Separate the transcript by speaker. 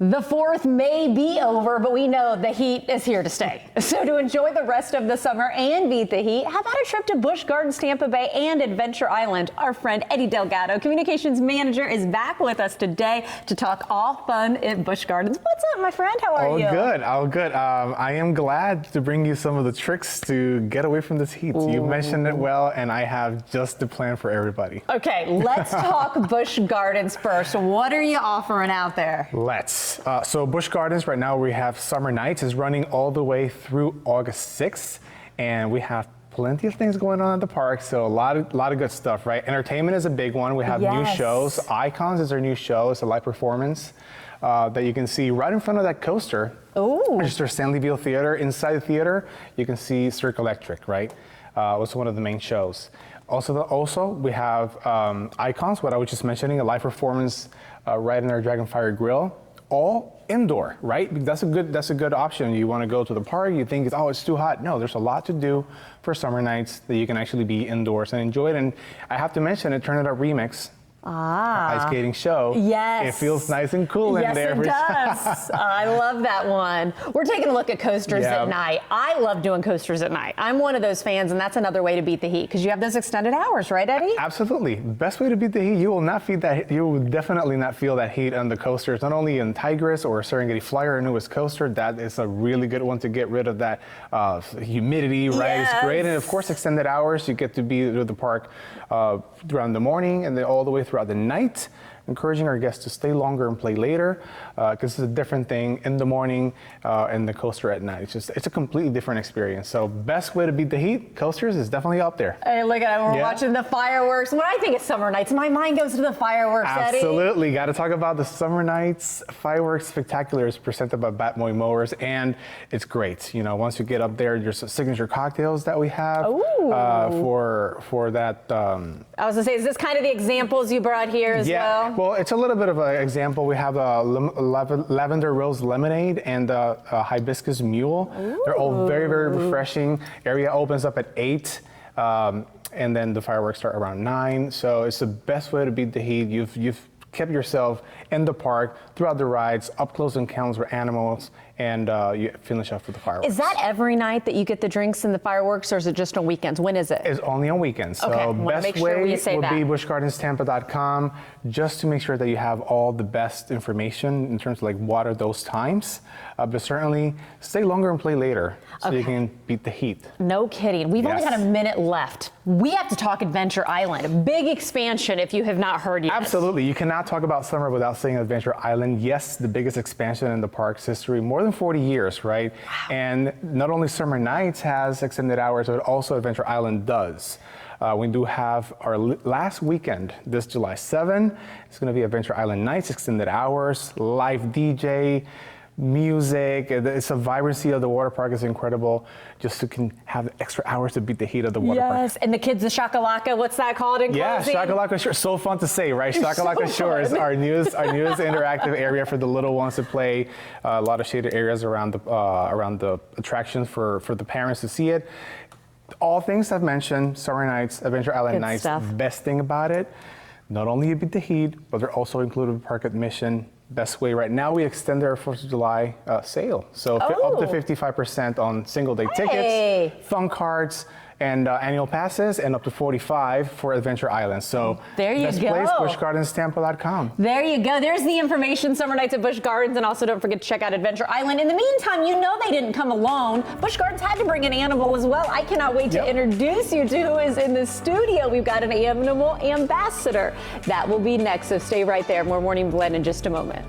Speaker 1: The 4th may be over, but we know the heat is here to stay. So to enjoy the rest of the summer and beat the heat, how about a trip to Busch Gardens Tampa Bay and Adventure Island? Our friend Eddie Delgado, Communications Manager, is back with us today to talk all fun at Busch Gardens. What's up, my friend? How are you?
Speaker 2: All good. I am glad to bring you some of the tricks to get away from this heat. Ooh. You mentioned it well, and I have just the plan for everybody.
Speaker 1: Okay, let's talk Busch Gardens first. What are you offering out there?
Speaker 2: Let's. So Busch Gardens, right now we have Summer Nights is running all the way through August 6th, and we have plenty of things going on at the park, so a lot of good stuff, right? Entertainment is a big one. We have new shows. Icons is our new show. It's a live performance that you can see right in front of that coaster.
Speaker 1: Oh.
Speaker 2: Just our Stanleyville Theater. Inside the theater, you can see Cirque Electric, right? It's one of the main shows. Also, we have Icons, what I was just mentioning, a live performance right in our Dragonfire Grill. All indoor, right? That's a good option. You want to go to the park, you think it's too hot. No, there's a lot to do for summer nights that you can actually be indoors and enjoy it. And I have to mention it, Turn It Up Remix. Ice skating show.
Speaker 1: Yes.
Speaker 2: It feels nice and cool in there.
Speaker 1: Yes, it does. I love that one. We're taking a look at coasters at night. I love doing coasters at night. I'm one of those fans, and that's another way to beat the heat because you have those extended hours, right, Eddie?
Speaker 2: Absolutely. Best way to beat the heat. You will not feel that. You will definitely not feel that heat on the coasters. Not only in Tigris or Serengeti Flyer, our newest coaster. That is a really good one to get rid of that humidity, right?
Speaker 1: Yes.
Speaker 2: It's great, and of course, extended hours. You get to be at the park throughout the morning and then all the way throughout the night, encouraging our guests to stay longer and play later, because it's a different thing in the morning and the coaster at night. It's a completely different experience. So best way to beat the heat, coasters is definitely up there.
Speaker 1: Hey, look at it, we're watching the fireworks. When I think of summer nights, my mind goes to the fireworks, Eddie.
Speaker 2: Absolutely, got to talk about the Summer Nights Fireworks Spectacular. Is presented by Batmoy Mowers, and it's great. You know, once you get up there, there's signature cocktails that we have for that.
Speaker 1: I was gonna say, is this kind of the examples you brought here as well?
Speaker 2: Well, it's a little bit of an example. We have a lavender rose lemonade and a hibiscus mule. Ooh. They're all very, very refreshing. Area opens up at 8. And then the fireworks start around 9. So it's the best way to beat the heat. You've kept yourself in the park throughout the rides, up close encounters with animals, and you finish off with the fireworks.
Speaker 1: Is that every night that you get the drinks and the fireworks, or is it just on weekends? When is it?
Speaker 2: It's only on weekends.
Speaker 1: Okay,
Speaker 2: so best way would be buschgardenstampa.com, just to make sure that you have all the best information in terms of like what are those times. But certainly stay longer and play later so you can beat the heat. No
Speaker 1: kidding. We've only got a minute left. We have to talk Adventure Island, a big expansion if you have not heard yet.
Speaker 2: Absolutely. You cannot talk about summer without saying Adventure Island. Yes, the biggest expansion in the park's history, more than 40 years, right? Wow. And not only Summer Nights has extended hours, but also Adventure Island does. We do have our last weekend, this July 7. It's going to be Adventure Island Nights, extended hours, live DJ, music. It's a vibrancy of the water park is incredible. Just so can have extra hours to beat the heat of the water park.
Speaker 1: Yes, and the kids, the Shaka-Laka, what's that called in closing?
Speaker 2: Shaka-Laka Shores. So fun to say, right? Shaka-Laka Shores, our newest interactive area for the little ones to play. A lot of shaded areas around the attractions for the parents to see it. All things I've mentioned, Summer Nights, Adventure Island Nights. Best thing about it, not only you beat the heat, but they're also included with park admission. Best way right now, we extended our 4th of July sale. So up to 55% on single day tickets, fun cards, and annual passes, and up to 45% for Adventure Island. So
Speaker 1: there you
Speaker 2: best
Speaker 1: go.
Speaker 2: Place, buschgardenstampa.com.
Speaker 1: There you go. There's the information. Summer Nights at Busch Gardens, and also don't forget to check out Adventure Island. In the meantime, you know they didn't come alone. Busch Gardens had to bring an animal as well. I cannot wait to introduce you to who is in the studio. We've got an animal ambassador. That will be next, so stay right there. More Morning Blend in just a moment.